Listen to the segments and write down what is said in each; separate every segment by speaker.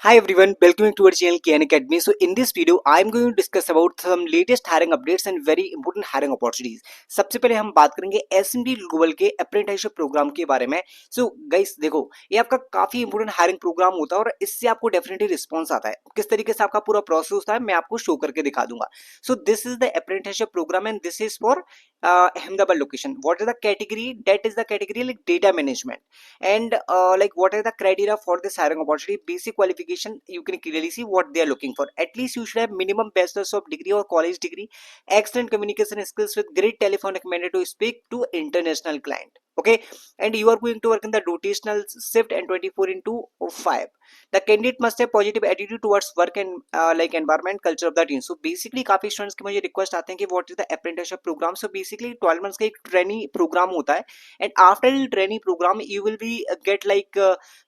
Speaker 1: Hi everyone, welcome to our channel KN Academy. So in this video, I am going to discuss about some latest hiring updates and very important hiring opportunities. सबसे पहले हम बात करेंगे S&P global के apprenticeship programme के बारे में. So guys देखो, ये आपका काफी इंपोर्टेंट हायरिंग प्रोग्राम होता है और इससे आपको डेफिनेटली रिस्पॉन्स आता है. किस तरीके से आपका पूरा प्रोसेस होता है मैं आपको शो करके दिखा दूंगा. So this is the apprenticeship program and this is for Ahmedabad location. What is the category? That is the category like data management. And like what are the criteria for this hiring opportunity? Basic qualification, you can clearly see what they are looking for. At least you should have minimum bachelor's of degree or college degree, excellent communication skills with great telephonic manner to speak to international client. Okay, and you are going to work in the rotational shift and 24 into 5. The candidate must have positive attitude towards work and like environment culture of the team. So basically काफी students के मुझे request आते हैं कि what is the apprenticeship program. So basically 12 months का एक training programme होता है and after the training program you will be get like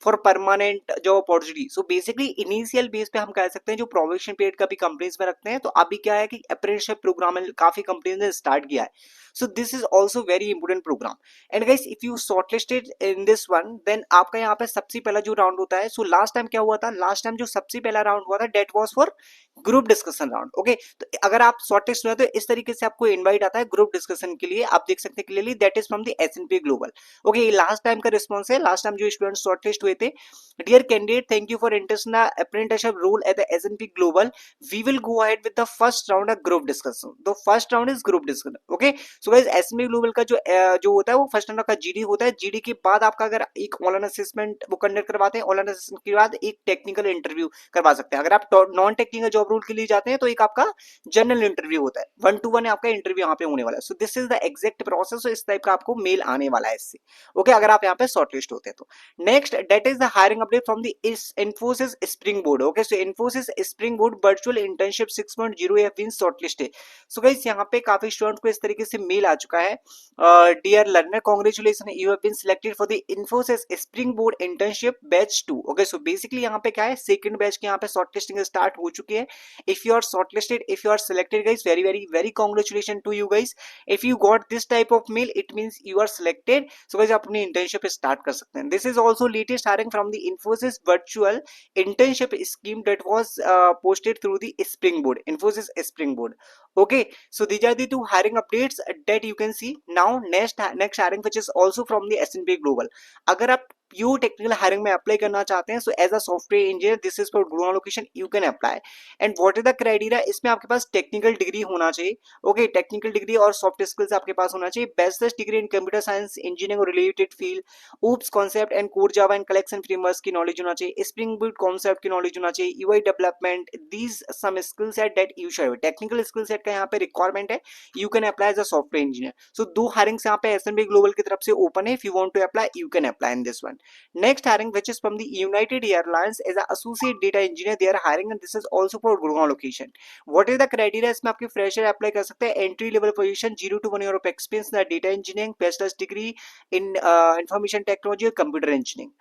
Speaker 1: for permanent job opportunity. So basically initial base पे हम कह सकते हैं जो प्रोबेशन पीरियड का भी कंपनीज में रखते हैं. तो अभी क्या है कि अप्रेंटिसशिप प्रोग्राम काफी कंपनीज ने स्टार्ट किया है. So this is also very important program. And guys if you shortlisted in this one then आपका यहाँ पे सबसे पहला जो राउंड होता है. So last time क्या हुआ था, लास्ट टाइम जो सबसे पहला राउंड हुआ था that was for group discussion round. Okay, तो अगर आप शॉर्टेस्ट हुए तो इस तरीके से आपको इनवाइट आता है ग्रुप डिस्कशन के लिए. आप देख सकते हैं clearly that is from the S&P global. Okay, ये लास्ट टाइम का रिस्पॉन्स है. लास्ट टाइम जो स्टूडेंट शॉर्टलिस्ट हुए थे, dear candidate thank you for interest in the apprenticeship role at the S&P global. We will go ahead with the first round of group discussion. The first round is group discussion. Okay, so guys S&P global का जो होता है वो first round का GD होता है. GD के बाद आपका अगर एक ऑनलाइन असेसमेंट वो कंडक्ट करवाते हैं, ऑनलाइन असेसमेंट के बाद एक टेक्निकल इंटरव्यू करवा सकते हैं. अगर आप नॉन टेक्निकल जॉब रोल के लिए जाते हैं तो एक आपका जनरल इंटरव्यू होता है. 1-to-1 आपका इंटरव्यू यहाँ पे होने वाला है. सो this is the exact process. इस टाइप का आपको मेल आने वाला है इससे. ओके, अगर आप यहाँ पे शॉर्टलिस्ट होते हैं तो. Next that is the hiring update from the Infosys springboard. Okay, so Infosys springboard virtual internship 6.0 have been shortlisted. So guys यहाँ पे काफी स्टूडेंट को इस तरीके से मेल आ चुका है. Dear learner congratulation, you have been selected for the Infosys springboard internship batch 2. Okay, so basically यहाँ पे क्या है, सेकंड बैच के यहाँ पे शॉर्टलिस्टिंग स्टार्ट हो चुकी है. If you are shortlisted, if you are selected guys, very congratulations to you guys. If you got this type of mail it means you are selected. So guys आप अपनी internship start कर सकते हैं. This is also latest hiring from the Infosys virtual internship scheme that was posted through the Springboard, Infosys Springboard. Okay, so these are the two hiring updates that you can see. Now next hiring which is also from the S&P Global. अगर आप pure technical hiring में apply करना चाहते हैं, so as a software engineer this is for Gurgaon location, you can apply. And what is the criteria, इसमें आपके पास technical degree होना चाहिए. ओके, टेक्निकल डिग्री और सॉफ्ट स्किल्स आपके पास होना चाहिए. Bachelor's degree in computer science engineering और related field, OOPs concept and core Java and collection frameworks की नॉलेज होना चाहिए. स्प्रिंग बूट कॉन्सेप्ट की नॉलेज होना चाहिए. UI development, these some skill set that you should have. Technical skill set का यहाँ पे रिक्वायरमेंट है. You can apply as a software engineer. So दो हायरिंग्स यहाँ पे S&P ग्लोबल की तरफ से ओपन है. If you want to apply you can apply in this one. Next hiring which is from the United Airlines as an associate data engineer they are hiring and this is also for Gurgaon location. What is the criteria, इसमें आपके fresher apply कर सकते हैं. Entry level position, 0 to 1 year of experience in data engineering, bachelor's degree in information technology और computer engineering.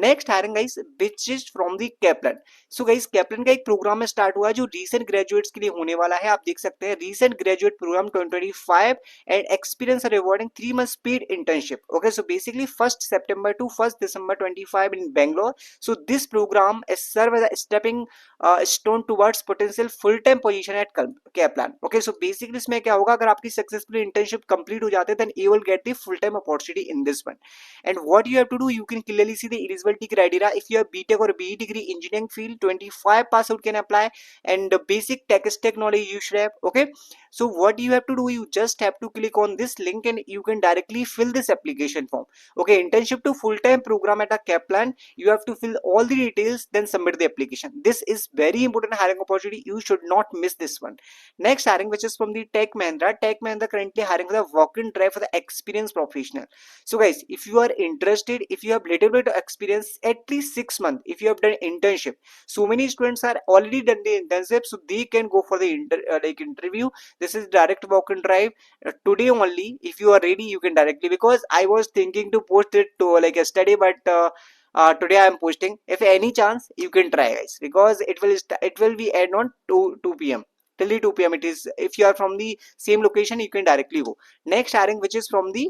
Speaker 1: Next hiring guys which is from the Kaplan. So guys Kaplan का एक programme में start हुआ है जो रीसेंट ग्रेजुएट्स के लिए होने वाला है. आप देख सकते हैं recent graduate program 2025 and experience rewarding 3 months paid internship. Okay, so basically 1st September to 1st December 25 in Bangalore. So this program is serve as a stepping stone towards potential full-time position at Kaplan. Okay, so basically इसमें क्या होगा, अगर आपकी successful internship complete हो जाते हैं then you will get the full-time opportunity in this one. And what you have to do, you can clearly see the eligibility criteria. If you have BTech or BE degree engineering field, 25 pass out can apply and the basic tech stack knowledge you should have. Okay, so what you have to do, you just have to click on this link and you can directly fill this application form. Okay, internship to full-time program at a Kaplan, you have to fill all the details then submit the application. This is very important hiring opportunity, you should not miss this one. Next hiring which is from the Tech Mahindra currently hiring for the walk-in drive for the experienced professional. So guys if you are interested, if you have little bit of experience at least 6 months, if you have done internship, so many students are already done the internship so they can go for the interview. This is direct walk-in drive today only. If you are ready you can directly, because I was thinking to post it to like a study but today I am posting. If any chance you can try guys, because it will be end on 2 p.m. till the 2 p.m. it is. If you are from the same location you can directly go. Next hiring which is from the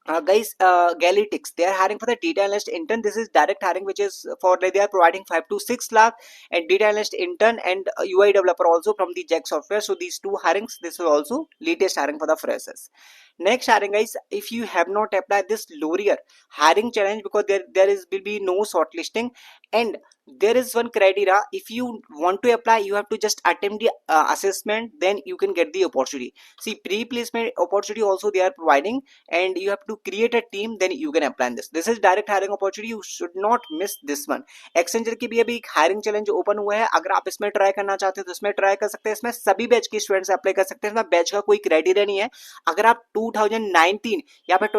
Speaker 1: Guys, Galytics, they are hiring for the data analyst intern. This is direct hiring, which is for like they are providing 5 to 6 lakh, and data analyst intern and UI developer also from the Jack software. So these two hirings, this is also latest hiring for the freshers. Next hiring, guys, if you have not applied this Laurier hiring challenge, because there is will be no shortlisting, and there is one criteria. If you want to apply, you have to just attempt the assessment, then you can get the opportunity. See, pre-placement opportunity also they are providing, and you have to create a team, then you can apply this is direct hiring opportunity. You should not miss this one. Accenture की भी अभी एक hiring challenge open हुआ है, अगर आप इसमें try करना चाहते हो तो इसमें ट्राई कर सकते हैं। इसमें सभी बैच के स्टूडेंट्स अप्लाई कर सकते हैं, इसमें बैच का कोई क्राइटेरिया नहीं है। अगर आप 2019 या फिर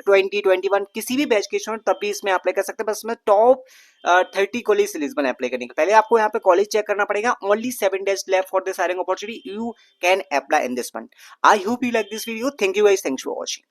Speaker 1: 2021 किसी भी बैच के स्टूडेंट तब भी इसमें अप्लाई कर सकते हैं। बस इसमें टॉप 30 कॉलेज एलिजिबल अप्लाई करने के पहले आपको यहाँ पे कॉलेज चेक करना पड़ेगा। Only 7 days left for this hiring opportunity, you can apply in this one. I hope you like this video. Thank you guys, thanks for watching.